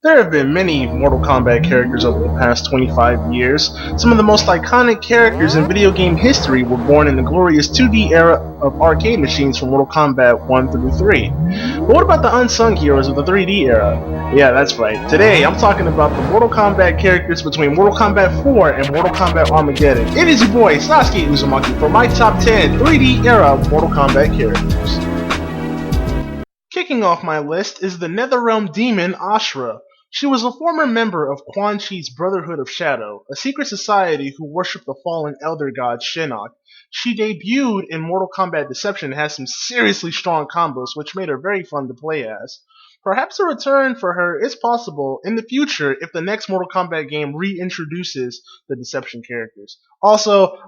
There have been many Mortal Kombat characters over the past 25 years. Some of the most iconic characters in video game history were born in the glorious 2D era of arcade machines from Mortal Kombat 1 through 3. But what about the unsung heroes of the 3D era? Yeah, that's right. Today, I'm talking about the Mortal Kombat characters between Mortal Kombat 4 and Mortal Kombat Armageddon. It is your boy, SasukeUzumaki, for my top 10 3D era Mortal Kombat characters. Kicking off my list is the Netherrealm demon Asura. She was a former member of Quan Chi's Brotherhood of Shadow, a secret society who worshipped the fallen elder god Shinnok. She debuted in Mortal Kombat Deception and has some seriously strong combos, which made her very fun to play as. Perhaps a return for her is possible in the future if the next Mortal Kombat game reintroduces the Deception characters. I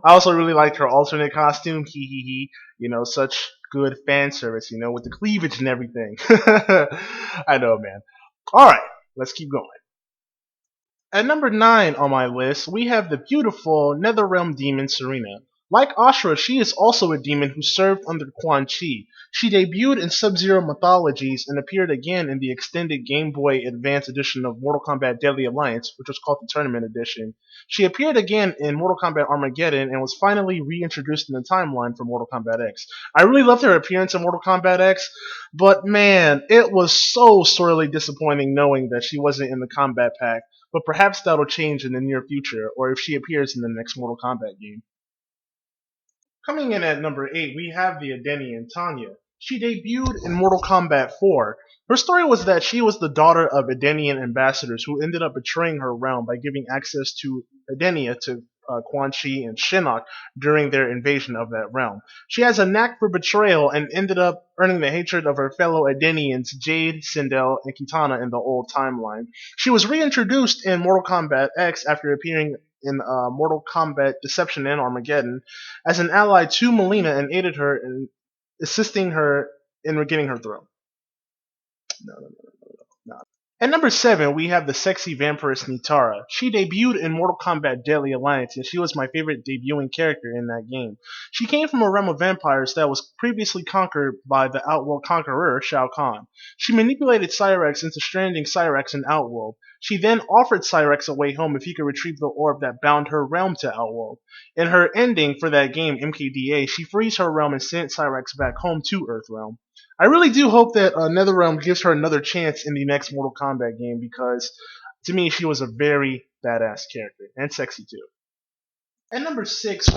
also really liked her alternate costume, hee hee hee, such good fan service, with the cleavage and everything. I know, man. Alright, let's keep going. At number 9 on my list, we have the beautiful Netherrealm demon Serena. Like Asura, she is also a demon who served under Quan Chi. She debuted in Sub-Zero Mythologies and appeared again in the extended Game Boy Advance edition of Mortal Kombat Deadly Alliance, which was called the Tournament Edition. She appeared again in Mortal Kombat Armageddon and was finally reintroduced in the timeline for Mortal Kombat X. I really loved her appearance in Mortal Kombat X, but man, it was so sorely disappointing knowing that she wasn't in the combat pack, but perhaps that'll change in the near future, or if she appears in the next Mortal Kombat game. Coming in at number 8, we have the Adeiny Tanya. She debuted in Mortal Kombat 4. Her story was that she was the daughter of Adeinian ambassadors who ended up betraying her realm by giving access to Adeiny to Quan Chi and Shinnok during their invasion of that realm. She has a knack for betrayal and ended up earning the hatred of her fellow Adeinians Jade, Sindel, and Kitana in the old timeline. She was reintroduced in Mortal Kombat X after appearing in Mortal Kombat Deception and Armageddon as an ally to Melina and aided her in assisting her in regaining her throne. No. At number 7, we have the sexy vampiress Nitara. She debuted in Mortal Kombat Deadly Alliance, and she was my favorite debuting character in that game. She came from a realm of vampires that was previously conquered by the Outworld conqueror, Shao Kahn. She manipulated Cyrax into stranding Cyrax in Outworld. She then offered Cyrax a way home if he could retrieve the orb that bound her realm to Outworld. In her ending for that game, MKDA, she frees her realm and sent Cyrax back home to Earthrealm. I really do hope that NetherRealm gives her another chance in the next Mortal Kombat game because, to me, she was a very badass character and sexy too. At number 6,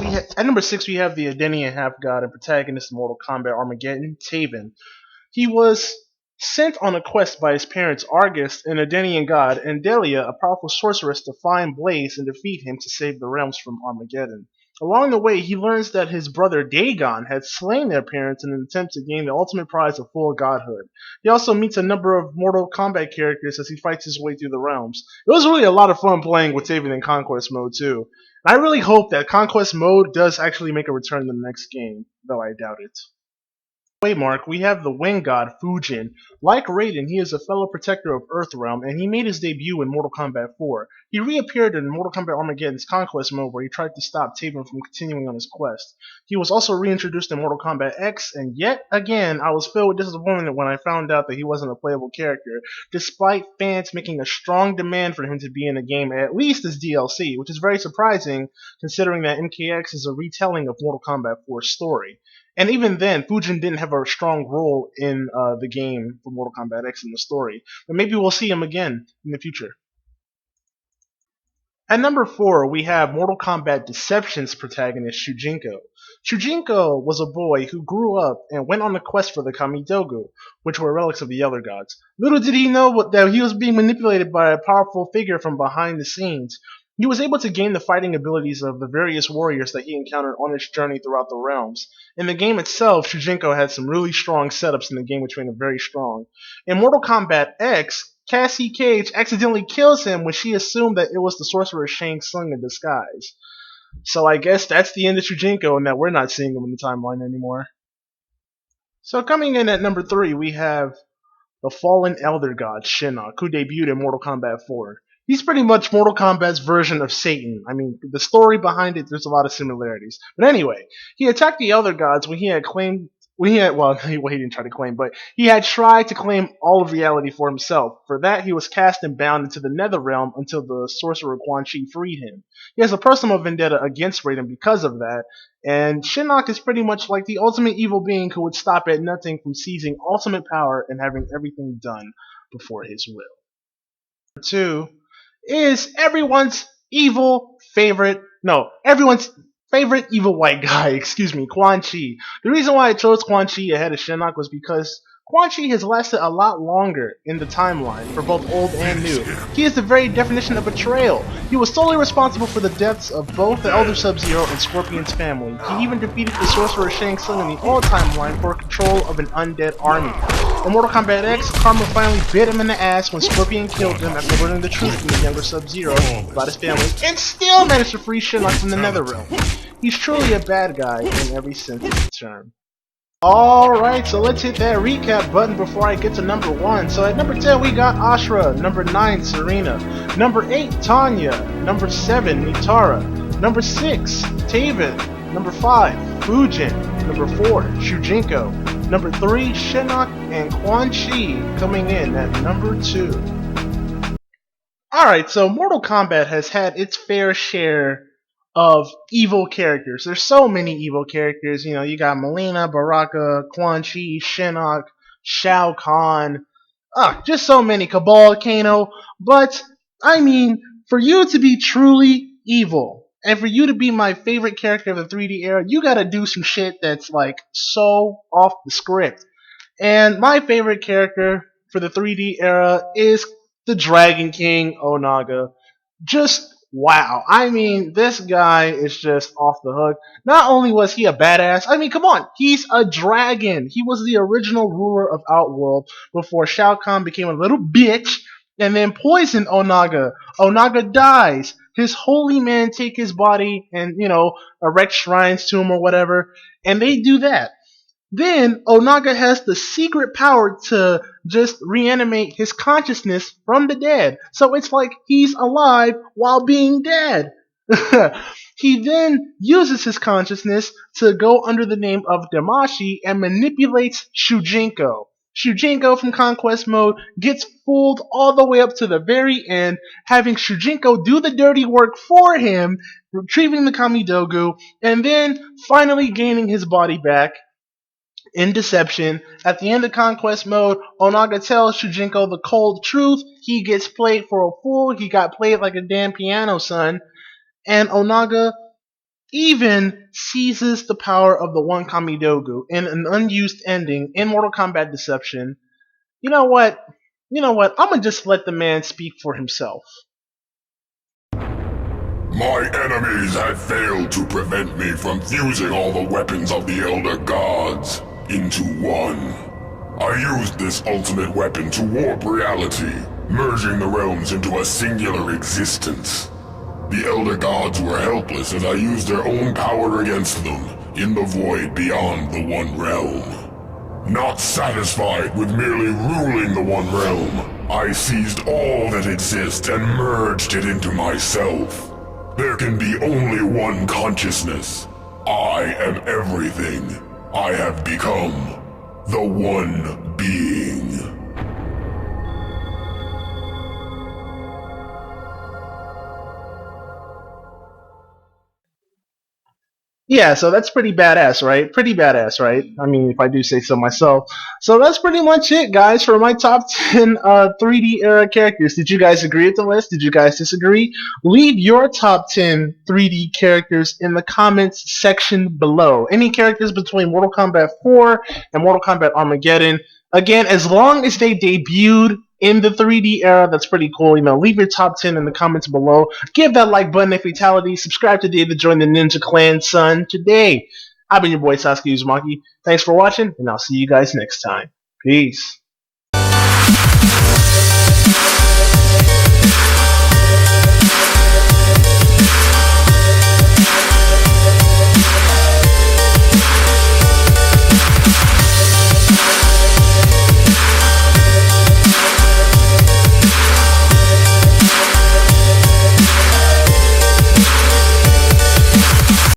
we have the Adeinian half-god and protagonist of Mortal Kombat Armageddon, Taven. He was sent on a quest by his parents Argus, an Adeinian god, and Delia, a powerful sorceress, to find Blaze and defeat him to save the realms from Armageddon. Along the way, he learns that his brother Dagon had slain their parents in an attempt to gain the ultimate prize of full godhood. He also meets a number of Mortal Kombat characters as he fights his way through the realms. It was really a lot of fun playing with Taven in Conquest mode too. I really hope that Conquest mode does actually make a return in the next game, though I doubt it. Waymark, we have the wind god Fujin. Like Raiden, he is a fellow protector of Earthrealm, and he made his debut in Mortal Kombat 4. He reappeared in Mortal Kombat Armageddon's Conquest mode where he tried to stop Taven from continuing on his quest. He was also reintroduced in Mortal Kombat X, and yet again, I was filled with disappointment when I found out that he wasn't a playable character, despite fans making a strong demand for him to be in the game at least as DLC, which is very surprising considering that MKX is a retelling of Mortal Kombat 4's story. And even then, Fujin didn't have a strong role in the game for Mortal Kombat X in the story. But maybe we'll see him again in the future. At number 4, we have Mortal Kombat Deception's protagonist, Shujinko. Shujinko was a boy who grew up and went on a quest for the Kamidogu, which were relics of the Elder Gods. Little did he know that he was being manipulated by a powerful figure from behind the scenes. He was able to gain the fighting abilities of the various warriors that he encountered on his journey throughout the realms. In the game itself, Shujinko had some really strong setups in the game which made him very strong. In Mortal Kombat X, Cassie Cage accidentally kills him when she assumed that it was the sorcerer Shang Tsung in disguise. So I guess that's the end of Shujinko and that we're not seeing him in the timeline anymore. So coming in at number 3, we have the fallen elder god Shinnok, who debuted in Mortal Kombat 4. He's pretty much Mortal Kombat's version of Satan. I mean, the story behind it, there's a lot of similarities. But anyway, he attacked the Elder Gods when He had, well, he didn't try to claim, but he had tried to claim all of reality for himself. For that, he was cast and bound into the nether realm until the sorcerer Quan Chi freed him. He has a personal vendetta against Raiden because of that, and Shinnok is pretty much like the ultimate evil being who would stop at nothing from seizing ultimate power and having everything done before his will. Number 2 is everyone's favorite evil white guy, excuse me, Quan Chi. The reason why I chose Quan Chi ahead of Shinnok was because Quan Chi has lasted a lot longer in the timeline for both old and new. He is the very definition of betrayal. He was solely responsible for the deaths of both the Elder Sub-Zero and Scorpion's family. He even defeated the sorcerer Shang Tsung in the old timeline for control of an undead army. In Mortal Kombat X, Karma finally bit him in the ass when Scorpion killed him after learning the truth from the younger Sub-Zero about his family, and still managed to free Shinnok from the Netherrealm. He's truly a bad guy in every sense of the term. Alright, so let's hit that recap button before I get to number 1. So at number 10 we got Asura, number 9 Serena, number 8 Tanya, number 7 Nitara, number 6 Taven, number 5 Fujin, number 4 Shujinko, number 3 Shinnok, and Quan Chi coming in at number 2. Alright, so Mortal Kombat has had its fair share of evil characters. There's so many evil characters. You know, you got Mileena, Baraka, Quan Chi, Shinnok, Shao Kahn. Just so many. Cabal, Kano. But, I mean, for you to be truly evil, and for you to be my favorite character of the 3D era, you gotta do some shit that's, like, so off the script. And my favorite character for the 3D era is the Dragon King, Onaga. Just wow. I mean, this guy is just off the hook. Not only was he a badass, I mean, come on, he's a dragon. He was the original ruler of Outworld before Shao Kahn became a little bitch and then poisoned Onaga. Onaga dies. His holy men take his body and, erect shrines to him or whatever, and they do that. Then Onaga has the secret power to just reanimate his consciousness from the dead. So it's like he's alive while being dead. He then uses his consciousness to go under the name of Damashi and manipulates Shujinko. Shujinko from Conquest Mode gets fooled all the way up to the very end, having Shujinko do the dirty work for him, retrieving the Kamidogu, and then finally gaining his body back. In Deception, at the end of Conquest Mode, Onaga tells Shujinko the cold truth. He gets played for a fool. He got played like a damn piano, son. And Onaga even seizes the power of the one Kamidogu in an unused ending in Mortal Kombat Deception. You know what? I'm gonna just let the man speak for himself. My enemies have failed to prevent me from fusing all the weapons of the Elder Gods into one. I used this ultimate weapon to warp reality, merging the realms into a singular existence. The Elder Gods were helpless as I used their own power against them in the void beyond the One Realm. Not satisfied with merely ruling the One Realm, I seized all that exists and merged it into myself. There can be only one consciousness. I am everything. I have become the One Being. Yeah, so that's pretty badass, right? Pretty badass, right? I mean, if I do say so myself. So that's pretty much it, guys, for my top 10 3D era characters. Did you guys agree with the list? Did you guys disagree? Leave your top 10 3D characters in the comments section below. Any characters between Mortal Kombat 4 and Mortal Kombat Armageddon. Again, as long as they debuted in the 3D era, that's pretty cool. Leave your top 10 in the comments below. Give that like button a fatality. Subscribe today to join the Ninja Clan, son. Today, I've been your boy SasukeUzumaki. Thanks for watching, and I'll see you guys next time. Peace.